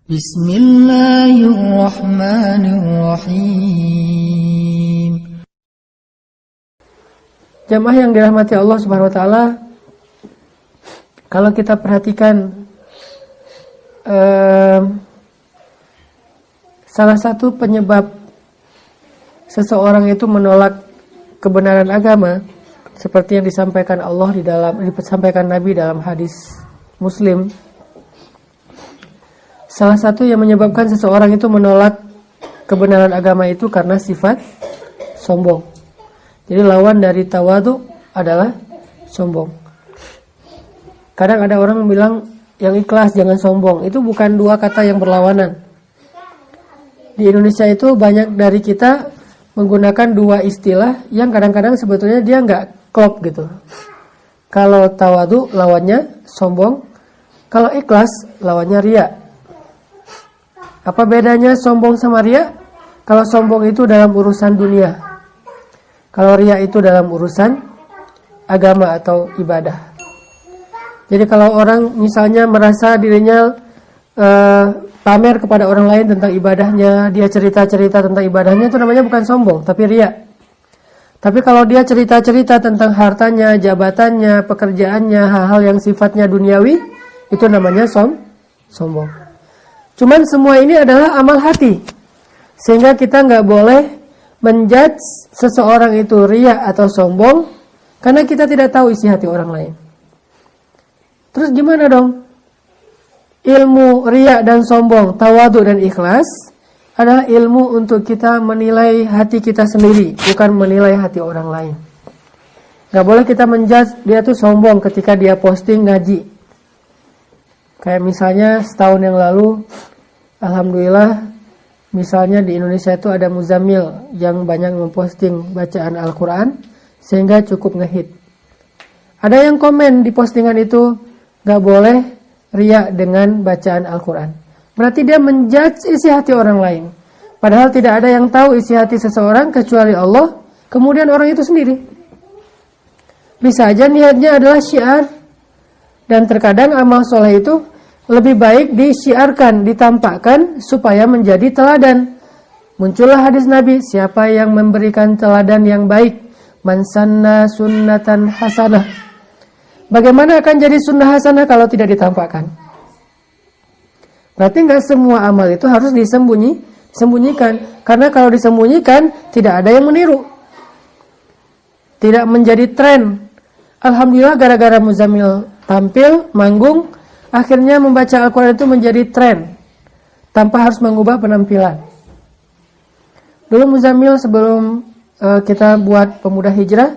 Bismillahirrahmanirrahim. Jamaah yang dirahmati Allah Subhanahu wa taala, kalau kita perhatikan salah satu penyebab seseorang itu menolak kebenaran agama seperti yang disampaikan disampaikan Nabi dalam hadis Muslim. Salah satu yang menyebabkan seseorang itu menolak kebenaran agama itu karena sifat sombong. Jadi lawan dari tawadu adalah sombong. Kadang ada orang bilang yang ikhlas jangan sombong. Itu bukan dua kata yang berlawanan. Di Indonesia itu banyak dari kita menggunakan dua istilah yang kadang-kadang sebetulnya dia nggak klop gitu. Kalau tawadu lawannya sombong, kalau ikhlas lawannya riya. Apa bedanya sombong sama riya? Kalau sombong itu dalam urusan dunia, kalau riya itu dalam urusan agama atau ibadah. Jadi kalau orang misalnya merasa dirinya pamer kepada orang lain tentang ibadahnya, dia cerita-cerita tentang ibadahnya, itu namanya bukan sombong, tapi riya. Tapi kalau dia cerita-cerita tentang hartanya, jabatannya, pekerjaannya, hal-hal yang sifatnya duniawi, itu namanya sombong. Cuman semua ini adalah amal hati, sehingga kita nggak boleh menjudge seseorang itu riya atau sombong karena kita tidak tahu isi hati orang lain. Terus gimana dong? Ilmu riya dan sombong, tawadu dan ikhlas adalah ilmu untuk kita menilai hati kita sendiri, bukan menilai hati orang lain. Gak boleh kita menjudge dia tuh sombong ketika dia posting ngaji. Kayak misalnya setahun yang lalu, alhamdulillah, misalnya di Indonesia itu ada Muzamil yang banyak memposting bacaan Al-Quran sehingga cukup ngehit. Ada yang komen di postingan itu, gak boleh riya dengan bacaan Al-Quran. Berarti dia menjudge isi hati orang lain. Padahal tidak ada yang tahu isi hati seseorang kecuali Allah, kemudian orang itu sendiri. Bisa aja niatnya adalah syiar. Dan terkadang amal soleh itu lebih baik disiarkan, ditampakkan supaya menjadi teladan. Muncullah hadis Nabi, siapa yang memberikan teladan yang baik, man sanna sunnatan hasanah. Bagaimana akan jadi sunnah hasanah kalau tidak ditampakkan? Berarti nggak semua amal itu harus disembunyikan. Karena kalau disembunyikan, tidak ada yang meniru. Tidak menjadi tren. Alhamdulillah gara-gara Muzamil tampil, manggung, akhirnya membaca Al-Quran itu menjadi tren. Tanpa harus mengubah penampilan. Dulu Muzamil sebelum kita buat Pemuda Hijrah,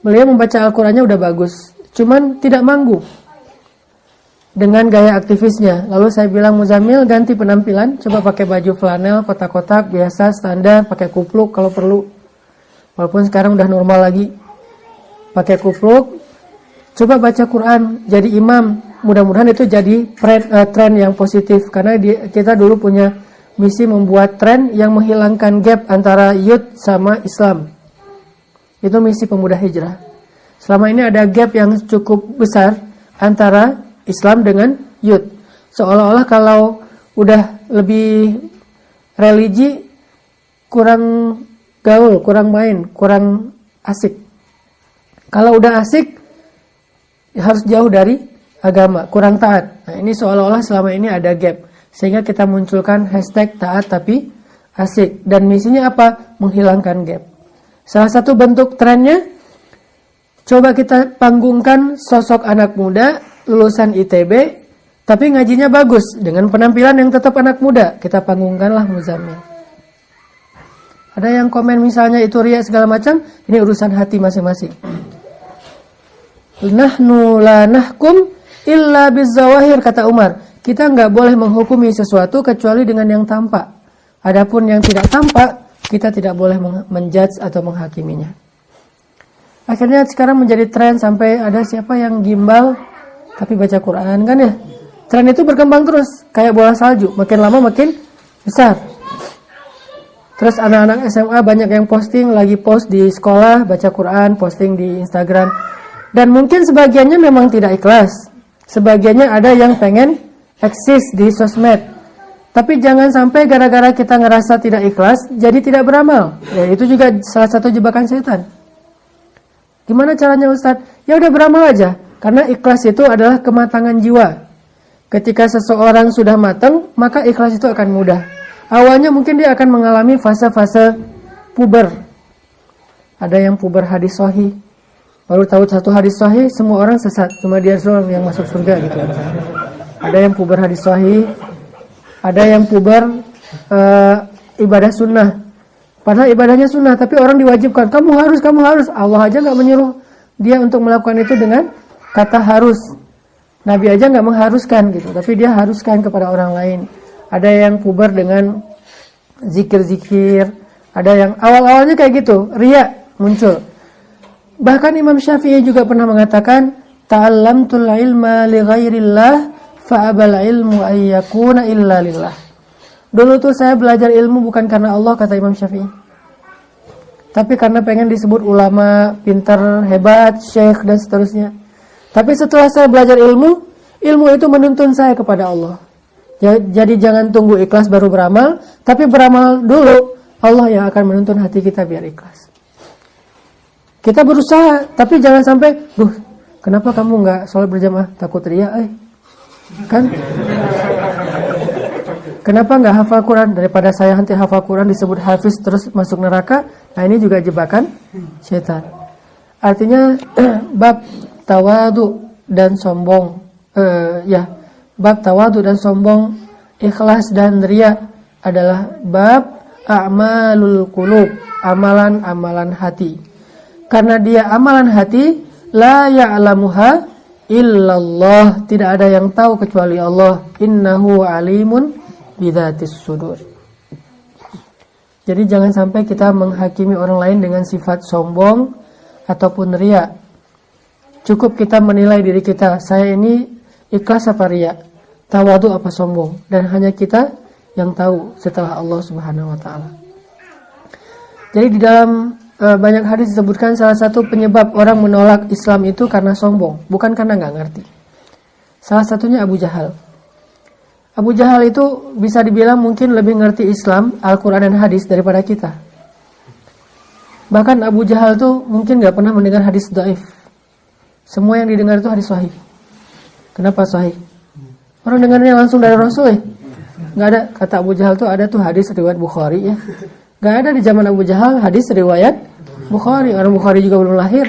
beliau membaca Al-Qurannya udah bagus. Cuman tidak manggung dengan gaya aktivisnya. Lalu saya bilang, Muzamil ganti penampilan, coba pakai baju flanel kotak-kotak biasa standar, pakai kupluk kalau perlu. Walaupun sekarang udah normal lagi. Pakai kupluk, coba baca Quran, jadi imam. Mudah-mudahan itu jadi tren yang positif, karena kita dulu punya misi membuat tren yang menghilangkan gap antara youth sama Islam. Itu misi Pemuda Hijrah. Selama ini ada gap yang cukup besar antara Islam dengan youth. Seolah-olah kalau udah lebih religi, kurang gaul, kurang main, kurang asik. Kalau udah asik, harus jauh dari agama, kurang taat. Nah, ini seolah-olah selama ini ada gap. Sehingga kita munculkan hashtag taat tapi asik. Dan misinya apa? Menghilangkan gap. Salah satu bentuk trennya, coba kita panggungkan sosok anak muda, lulusan ITB, tapi ngajinya bagus, dengan penampilan yang tetap anak muda. Kita panggungkanlah Muzamil. Ada yang komen misalnya itu riya segala macam, ini urusan hati masing-masing. Nahnu la nahkum illa bizawahir, kata Umar. Kita nggak boleh menghukumi sesuatu kecuali dengan yang tampak. Adapun yang tidak tampak, kita tidak boleh menjudge atau menghakiminya. Akhirnya sekarang menjadi tren sampai ada siapa yang gimbal tapi baca Quran, kan ya? Tren itu berkembang terus, kayak bola salju, makin lama makin besar. Terus anak-anak SMA banyak yang posting, lagi post di sekolah baca Quran, posting di Instagram. Dan mungkin sebagiannya memang tidak ikhlas. Sebagiannya ada yang pengen eksis di sosmed. Tapi jangan sampai gara-gara kita ngerasa tidak ikhlas, jadi tidak beramal. Ya, itu juga salah satu jebakan setan. Gimana caranya Ustadz? Ya udah beramal aja. Karena ikhlas itu adalah kematangan jiwa. Ketika seseorang sudah matang, maka ikhlas itu akan mudah. Awalnya mungkin dia akan mengalami fase-fase puber. Ada yang puber hadis sahih. Baru tahu satu hadis sahih, semua orang sesat. Cuma dia doang yang masuk surga gitu. Ada yang puber hadis sahih. Ada yang puber ibadah sunnah. Padahal ibadahnya sunnah, tapi orang diwajibkan. Kamu harus. Allah aja nggak menyuruh dia untuk melakukan itu dengan kata harus. Nabi aja nggak mengharuskan gitu, tapi dia haruskan kepada orang lain. Ada yang puber dengan zikir-zikir. Ada yang awal-awalnya kayak gitu, riya muncul. Bahkan Imam Syafi'i juga pernah mengatakan, ta'allamtul ilma li ghairillah fa'abal ilmu ayyakuna illa lillah. Dulu tuh saya belajar ilmu bukan karena Allah, kata Imam Syafi'i, tapi karena pengen disebut ulama, pintar, hebat, syekh dan seterusnya. Tapi setelah saya belajar ilmu itu menuntun saya kepada Allah. Jadi jangan tunggu ikhlas baru beramal, tapi beramal dulu, Allah yang akan menuntun hati kita biar ikhlas. Kita berusaha, tapi jangan sampai, kenapa kamu nggak sholat berjamaah? Takut riya, kan? Kenapa nggak hafal Quran? Daripada saya nanti hafal Quran disebut hafiz terus masuk neraka. Nah ini juga jebakan setan. Artinya bab tawadu dan sombong, bab tawadu dan sombong, ikhlas dan riya adalah bab a'malul qulub, amalan-amalan hati. Karena dia amalan hati, la ya'lamuha illallah, tidak ada yang tahu kecuali Allah. Innahu alimun bidzatis sudur. Jadi jangan sampai kita menghakimi orang lain dengan sifat sombong ataupun riya. Cukup kita menilai diri kita, saya ini ikhlas apa riya, tawadu apa sombong, dan hanya kita yang tahu setelah Allah Subhanahu wa taala. Jadi di dalam banyak hadis disebutkan salah satu penyebab orang menolak Islam itu karena sombong, bukan karena nggak ngerti. Salah satunya Abu Jahal. Abu Jahal itu bisa dibilang mungkin lebih ngerti Islam, Al-Quran dan hadis daripada kita. Bahkan Abu Jahal tuh mungkin nggak pernah mendengar hadis dhaif. Semua yang didengar itu hadis sahih. Kenapa sahih? Orang dengarnya langsung dari Rasul ya. Nggak ada, kata Abu Jahal tuh ada tuh hadis riwayat Bukhari ya. Nggak ada di zaman Abu Jahal hadis riwayat Bukhari. Orang Bukhari juga belum lahir.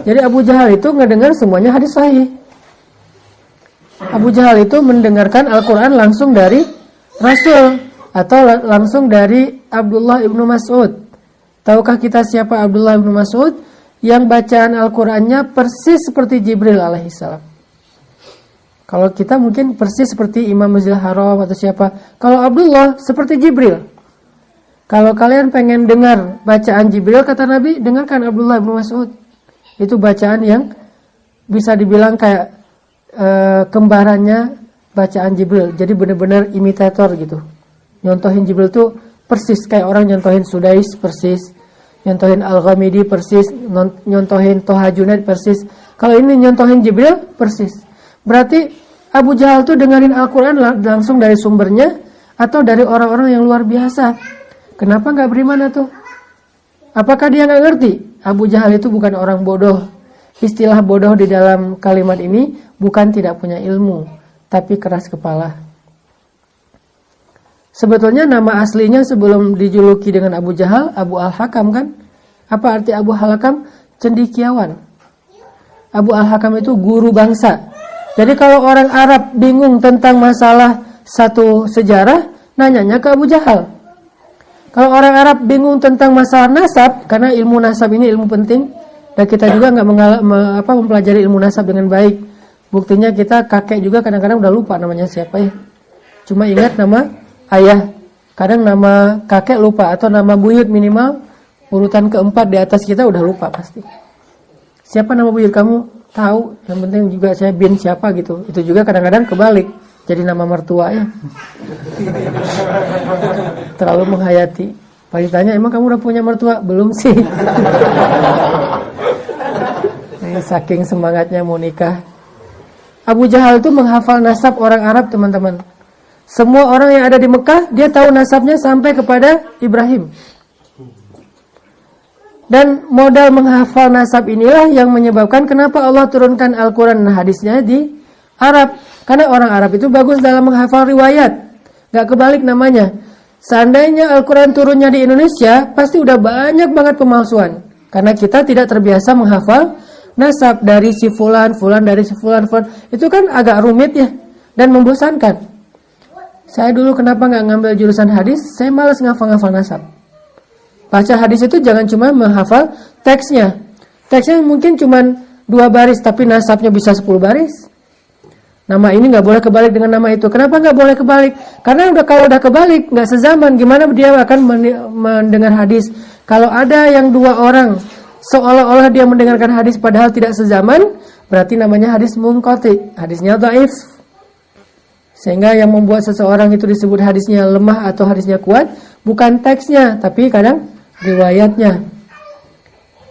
Jadi Abu Jahal itu ngedengar semuanya hadis sahih. Abu Jahal itu mendengarkan Al-Quran langsung dari Rasul atau langsung dari Abdullah ibnu Mas'ud. Tahukah kita siapa Abdullah ibnu Mas'ud? Yang bacaan Al-Qurannya persis seperti Jibril alaihissalam. Kalau kita mungkin persis seperti Imam Masjidil Haram atau siapa. Kalau Abdullah seperti Jibril. Kalau kalian pengen dengar bacaan Jibril, kata Nabi, dengarkan Abdullah ibnu Mas'ud. Itu bacaan yang bisa dibilang kayak kembarannya bacaan Jibril. Jadi benar-benar imitator gitu. Nyontohin Jibril tuh persis kayak orang nyontohin Sudais persis, nyontohin Al-Ghamidi persis, nyontohin Toha Junaid persis. Kalau ini nyontohin Jibril persis. Berarti Abu Jahal tuh dengerin Al-Quran langsung dari sumbernya atau dari orang-orang yang luar biasa. Kenapa nggak beriman tuh? Apakah dia nggak ngerti? Abu Jahal itu bukan orang bodoh. Istilah bodoh di dalam kalimat ini bukan tidak punya ilmu, tapi keras kepala. Sebetulnya nama aslinya sebelum dijuluki dengan Abu Jahal, Abu Al-Hakam kan? Apa arti Abu Al-Hakam? Cendekiawan. Abu Al-Hakam itu guru bangsa. Jadi kalau orang Arab bingung tentang masalah satu sejarah, nanyanya ke Abu Jahal. Kalau orang Arab bingung tentang masalah nasab, karena ilmu nasab ini ilmu penting, dan kita juga nggak mempelajari ilmu nasab dengan baik. Buktinya kita kakek juga kadang-kadang udah lupa namanya siapa ya. Cuma ingat nama ayah. Kadang nama kakek lupa, atau nama buyut minimal urutan keempat di atas kita udah lupa pasti. Siapa nama buyut kamu? Tahu. Yang penting juga saya bin siapa gitu. Itu juga kadang-kadang kebalik. Jadi nama mertua ya. Terlalu menghayati. Pas ditanya, emang kamu udah punya mertua? Belum sih. Saking semangatnya mau nikah. Abu Jahal itu menghafal nasab orang Arab, teman-teman. Semua orang yang ada di Mekah, dia tahu nasabnya sampai kepada Ibrahim. Dan modal menghafal nasab inilah yang menyebabkan kenapa Allah turunkan Al-Quran dan hadisnya di Arab. Karena orang Arab itu bagus dalam menghafal riwayat. Gak kebalik namanya. Seandainya Al-Quran turunnya di Indonesia, pasti udah banyak banget pemalsuan. Karena kita tidak terbiasa menghafal nasab dari si fulan, dari si fulan. Itu kan agak rumit ya, dan membosankan. Saya dulu kenapa gak ngambil jurusan hadis? Saya malas ngafal-ngafal nasab. Baca hadis itu jangan cuma menghafal teksnya. Teksnya mungkin cuma 2 baris, tapi nasabnya bisa 10 baris. Nama ini nggak boleh kebalik dengan nama itu. Kenapa nggak boleh kebalik? Karena kalau udah kebalik, nggak sezaman. Gimana dia akan mendengar hadis? Kalau ada yang 2 orang, seolah-olah dia mendengarkan hadis padahal tidak sezaman, berarti namanya hadis munqati. Hadisnya dhaif. Sehingga yang membuat seseorang itu disebut hadisnya lemah atau hadisnya kuat, bukan teksnya, tapi kadang riwayatnya.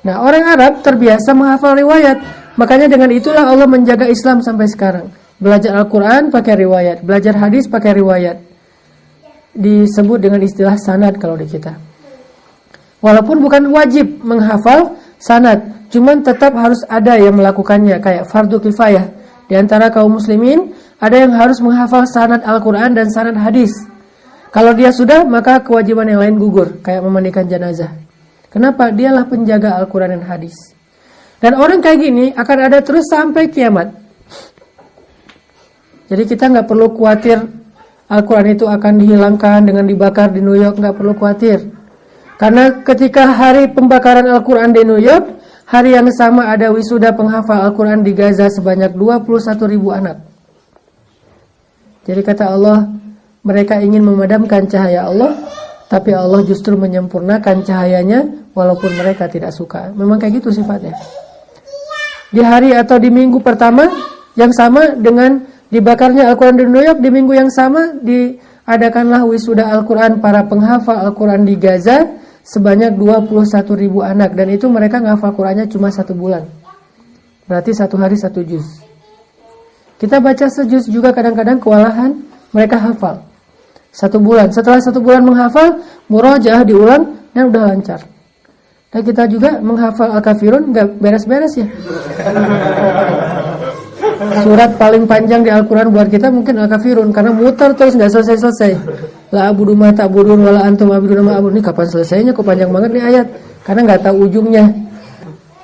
Nah, orang Arab terbiasa menghafal riwayat. Makanya dengan itulah Allah menjaga Islam sampai sekarang. Belajar Al-Quran pakai riwayat, belajar hadis pakai riwayat. Disebut dengan istilah sanad kalau di kita. Walaupun bukan wajib menghafal sanad, cuman tetap harus ada yang melakukannya, kayak fardu kifayah. Di antara kaum muslimin, ada yang harus menghafal sanad Al-Quran dan sanad hadis. Kalau dia sudah, maka kewajiban yang lain gugur, kayak memandikan jenazah. Kenapa? Dialah penjaga Al-Quran dan hadis. Dan orang kayak gini akan ada terus sampai kiamat. Jadi kita nggak perlu khawatir Al-Quran itu akan dihilangkan dengan dibakar di New York, nggak perlu khawatir. Karena ketika hari pembakaran Al-Quran di New York, hari yang sama ada wisuda penghafal Al-Quran di Gaza sebanyak 21.000 anak. Jadi kata Allah, mereka ingin memadamkan cahaya Allah, tapi Allah justru menyempurnakan cahayanya walaupun mereka tidak suka. Memang kayak gitu sifatnya. Di hari atau di minggu pertama yang sama dengan dibakarnya Al-Quran di New York, di minggu yang sama diadakanlah wisuda Al-Quran para penghafal Al-Quran di Gaza sebanyak 21.000 anak. Dan itu mereka ngafal Qurannya cuma 1 bulan. Berarti 1 hari 1 juz. Kita baca sejuz juga kadang-kadang kewalahan, mereka hafal 1 bulan. Setelah 1 bulan menghafal, murajaah diulang dan udah lancar. Dan kita juga menghafal Al-Kafirun nggak beres-beres ya. Surat paling panjang di Al-Quran buat kita mungkin Al-Kafirun, karena muter terus nggak selesai-selesai. La abudu ma ta'budun wala antum abiduna ma abud. Ini kapan selesainya? Kok panjang banget nih ayat? Karena nggak tahu ujungnya.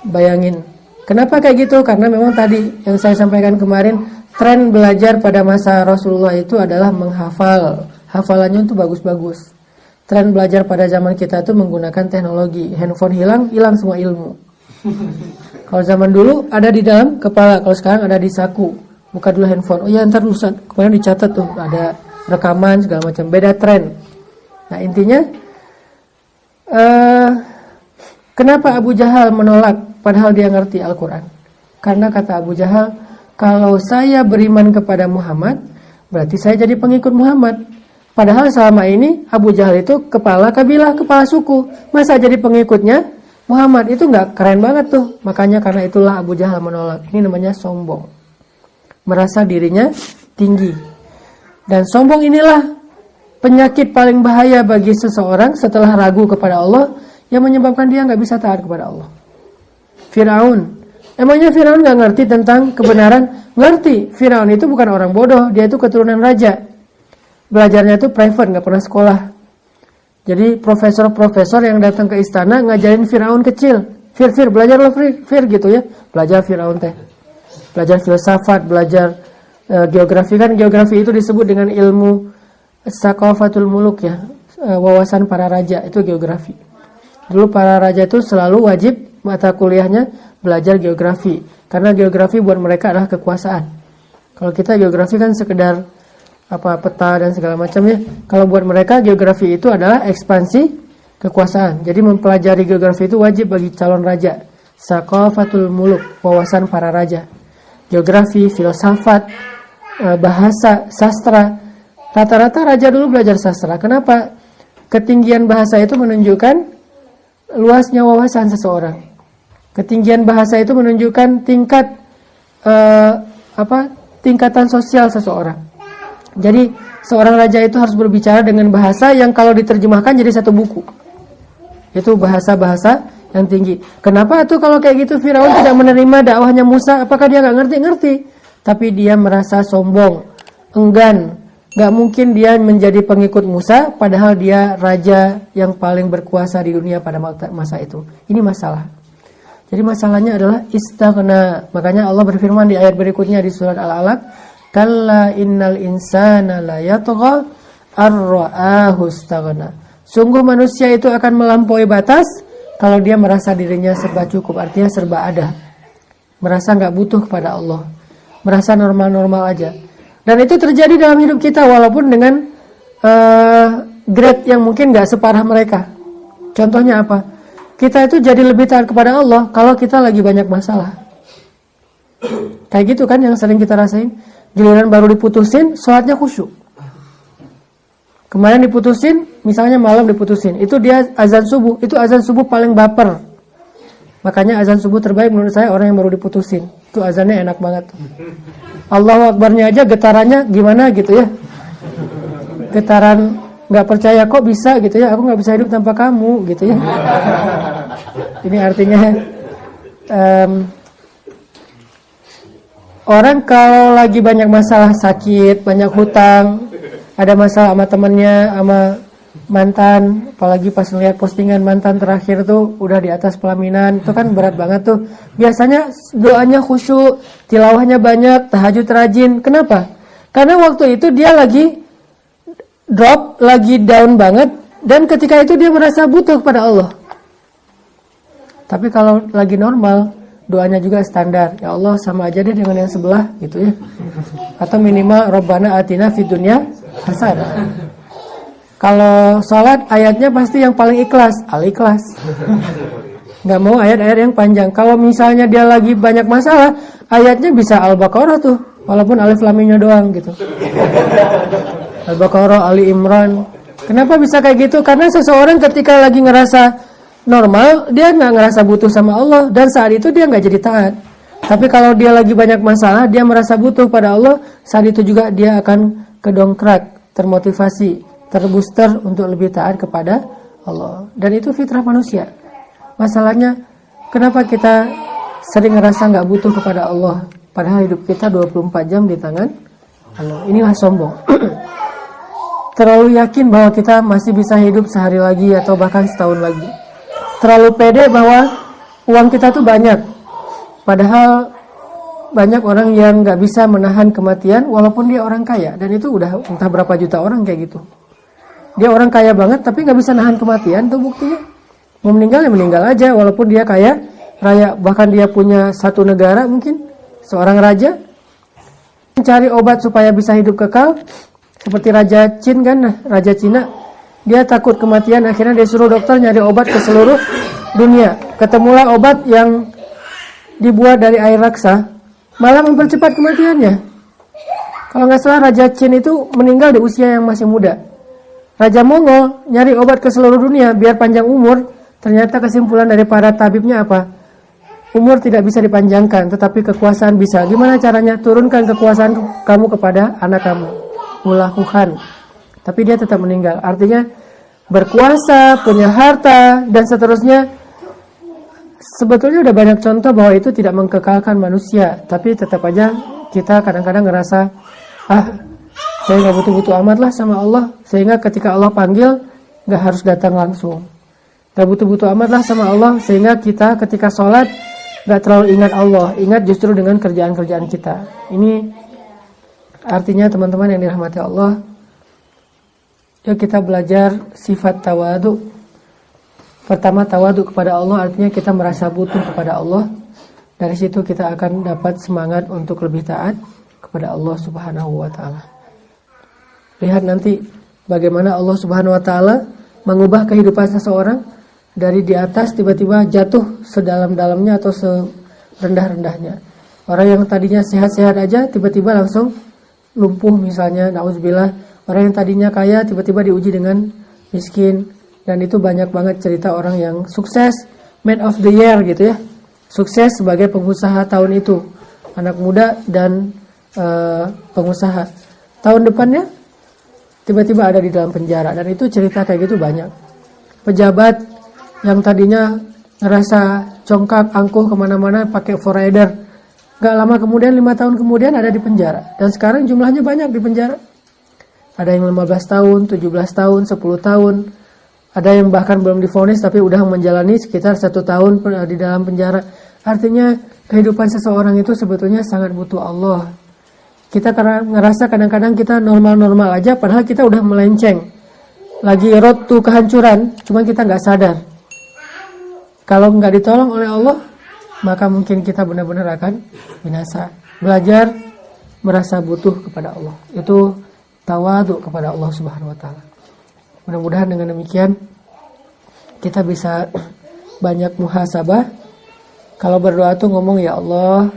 Bayangin. Kenapa kayak gitu? Karena memang tadi yang saya sampaikan kemarin, tren belajar pada masa Rasulullah itu adalah menghafal. Hafalannya itu bagus-bagus. Tren belajar pada zaman kita itu menggunakan teknologi. Handphone hilang semua ilmu. Kalau zaman dulu ada di dalam kepala, kalau sekarang ada di saku. Buka dulu handphone. Oh ya, ntar dulu kemarin dicatat tuh, ada rekaman segala macam. Beda tren. Nah intinya, kenapa Abu Jahal menolak padahal dia ngerti Al-Quran? Karena kata Abu Jahal, kalau saya beriman kepada Muhammad, berarti saya jadi pengikut Muhammad. Padahal selama ini Abu Jahal itu kepala kabilah, kepala suku. Masa jadi pengikutnya Muhammad? Itu nggak keren banget tuh. Makanya karena itulah Abu Jahal menolak. Ini namanya sombong. Merasa dirinya tinggi. Dan sombong inilah penyakit paling bahaya bagi seseorang setelah ragu kepada Allah, yang menyebabkan dia nggak bisa taat kepada Allah. Firaun. Emangnya Firaun nggak ngerti tentang kebenaran? Ngerti. Firaun itu bukan orang bodoh. Dia itu keturunan raja. Belajarnya itu private, nggak pernah sekolah. Jadi profesor-profesor yang datang ke istana ngajarin Firaun kecil. Fir, belajar lo Fir gitu ya. Belajar Firaun teh. Belajar filsafat, belajar geografi. Kan geografi itu disebut dengan ilmu Saqafatul Muluk ya. Wawasan para raja, itu geografi. Dulu para raja itu selalu wajib mata kuliahnya belajar geografi. Karena geografi buat mereka adalah kekuasaan. Kalau kita geografi kan sekedar peta dan segala macam ya. Kalau buat mereka geografi itu adalah ekspansi kekuasaan. Jadi mempelajari geografi itu wajib bagi calon raja. Saqafatul Muluk, wawasan para raja. Geografi, filsafat, bahasa, sastra. Rata-rata raja dulu belajar sastra. Kenapa? Ketinggian bahasa itu menunjukkan luasnya wawasan seseorang. Ketinggian bahasa itu menunjukkan tingkatan sosial seseorang. Jadi seorang raja itu harus berbicara dengan bahasa yang kalau diterjemahkan jadi satu buku. Itu bahasa-bahasa yang tinggi. Kenapa tuh kalau kayak gitu Firaun tidak menerima dakwahnya Musa? Apakah dia nggak ngerti? Tapi dia merasa sombong, enggan. Nggak mungkin dia menjadi pengikut Musa, padahal dia raja yang paling berkuasa di dunia pada masa itu. Ini masalah. Jadi masalahnya adalah istaghna. Makanya Allah berfirman di ayat berikutnya di surat Al-Alaq, kalla innal insana la yatgha ar-ra'ahu istaghna. Sungguh manusia itu akan melampaui batas kalau dia merasa dirinya serba cukup, artinya serba ada. Merasa nggak butuh kepada Allah. Merasa normal-normal aja. Dan itu terjadi dalam hidup kita walaupun dengan grade yang mungkin nggak separah mereka. Contohnya apa? Kita itu jadi lebih taat kepada Allah kalau kita lagi banyak masalah. Kayak gitu kan yang sering kita rasain. Giliran baru diputusin, sholatnya khusyuk. Kemarin diputusin, misalnya malam diputusin. Itu dia azan subuh. Itu azan subuh paling baper. Makanya azan subuh terbaik menurut saya orang yang baru diputusin. Itu azannya enak banget. Allahu Akbarnya aja getarannya gimana gitu ya. Getaran nggak percaya kok bisa gitu ya, aku nggak bisa hidup tanpa kamu gitu ya. Ini artinya orang kalau lagi banyak masalah, sakit, banyak hutang, ada masalah sama temennya, sama mantan, apalagi pas ngeliat postingan mantan terakhir tuh udah di atas pelaminan, itu kan berat banget tuh. Biasanya doanya khusyuk, tilawahnya banyak, tahajud rajin. Kenapa? Karena waktu itu dia lagi drop, lagi down banget, dan ketika itu dia merasa butuh kepada Allah. Tapi kalau lagi normal, doanya juga standar. Ya Allah sama aja deh dengan yang sebelah gitu ya. Atau minimal Rabbana atina fid dunya hasanah. Kalau sholat ayatnya pasti yang paling ikhlas, Al-Ikhlas. Nggak mau ayat-ayat yang panjang. Kalau misalnya dia lagi banyak masalah, ayatnya bisa Al-Baqarah tuh, walaupun alif lam mimnya doang gitu. Al-Baqarah, Ali Imran. Kenapa bisa kayak gitu? Karena seseorang ketika lagi ngerasa normal, dia nggak ngerasa butuh sama Allah, dan saat itu dia nggak jadi taat. Tapi kalau dia lagi banyak masalah, dia merasa butuh pada Allah, saat itu juga dia akan kedongkrak, termotivasi, terbooster untuk lebih taat kepada Allah. Dan itu fitrah manusia. Masalahnya, kenapa kita sering ngerasa nggak butuh kepada Allah, padahal hidup kita 24 jam di tangan Allah. Inilah sombong. Terlalu yakin bahwa kita masih bisa hidup sehari lagi atau bahkan setahun lagi. Terlalu pede bahwa uang kita tuh banyak. Padahal banyak orang yang gak bisa menahan kematian walaupun dia orang kaya. Dan itu udah entah berapa juta orang kayak gitu. Dia orang kaya banget tapi gak bisa nahan kematian, tuh buktinya. Mau meninggal ya meninggal aja walaupun dia kaya raya. Bahkan dia punya satu negara mungkin, seorang raja. Mencari obat supaya bisa hidup kekal. Seperti Raja Chin kan, Raja Cina. Dia takut kematian, akhirnya dia suruh dokter nyari obat ke seluruh dunia. Ketemulah obat yang dibuat dari air raksa, malah mempercepat kematiannya. Kalau nggak salah Raja Chin itu meninggal di usia yang masih muda. Raja Mongol nyari obat ke seluruh dunia biar panjang umur. Ternyata kesimpulan dari para tabibnya apa? Umur tidak bisa dipanjangkan, tetapi kekuasaan bisa. Gimana caranya? Turunkan kekuasaan kamu kepada anak kamu. Mulakukan, tapi dia tetap meninggal. Artinya berkuasa, punya harta dan seterusnya. Sebetulnya udah banyak contoh bahwa itu tidak mengkekalkan manusia, tapi tetap aja kita kadang-kadang ngerasa saya nggak butuh-butuh amat lah sama Allah, sehingga ketika Allah panggil nggak harus datang langsung. Nggak butuh-butuh amat lah sama Allah, sehingga kita ketika sholat nggak terlalu ingat Allah, ingat justru dengan kerjaan-kerjaan kita. Ini artinya teman-teman yang dirahmati Allah, yuk kita belajar sifat tawadu. Pertama, tawadu kepada Allah artinya kita merasa butuh kepada Allah. Dari situ kita akan dapat semangat untuk lebih taat kepada Allah Subhanahu wa taala. Lihat nanti bagaimana Allah Subhanahu wa taala mengubah kehidupan seseorang dari di atas tiba-tiba jatuh sedalam-dalamnya atau serendah-rendahnya. Orang yang tadinya sehat-sehat aja tiba-tiba langsung lumpuh misalnya, na'udzubillah. Orang yang tadinya kaya tiba-tiba diuji dengan miskin. Dan itu banyak banget cerita orang yang sukses, man of the year gitu ya, sukses sebagai pengusaha tahun itu, anak muda dan pengusaha. Tahun depannya tiba-tiba ada di dalam penjara. Dan itu cerita kayak gitu banyak. Pejabat yang tadinya ngerasa congkak, angkuh kemana-mana pakai forrider, gak lama kemudian 5 tahun kemudian ada di penjara. Dan sekarang jumlahnya banyak di penjara. Ada yang 15 tahun, 17 tahun, 10 tahun. Ada yang bahkan belum divonis tapi udah menjalani sekitar 1 tahun di dalam penjara. Artinya kehidupan seseorang itu sebetulnya sangat butuh Allah. Kita karena ngerasa kadang-kadang kita normal-normal aja padahal kita udah melenceng. Lagi road to kehancuran, cuma kita gak sadar. Kalau nggak ditolong oleh Allah, maka mungkin kita benar-benar akan binasa. Belajar merasa butuh kepada Allah. Itu tawadhu kepada Allah Subhanahu wa taala. Mudah-mudahan dengan demikian kita bisa banyak muhasabah. Kalau berdoa tuh ngomong, ya Allah,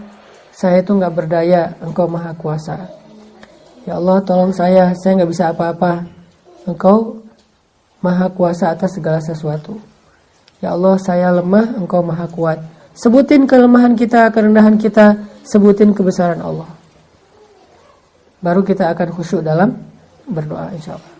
saya itu nggak berdaya, Engkau Maha Kuasa. Ya Allah, tolong saya nggak bisa apa-apa. Engkau Maha Kuasa atas segala sesuatu. Ya Allah, saya lemah, Engkau Maha Kuat. Sebutin kelemahan kita, kerendahan kita, sebutin kebesaran Allah. Baru kita akan khusyuk dalam berdoa, insya Allah.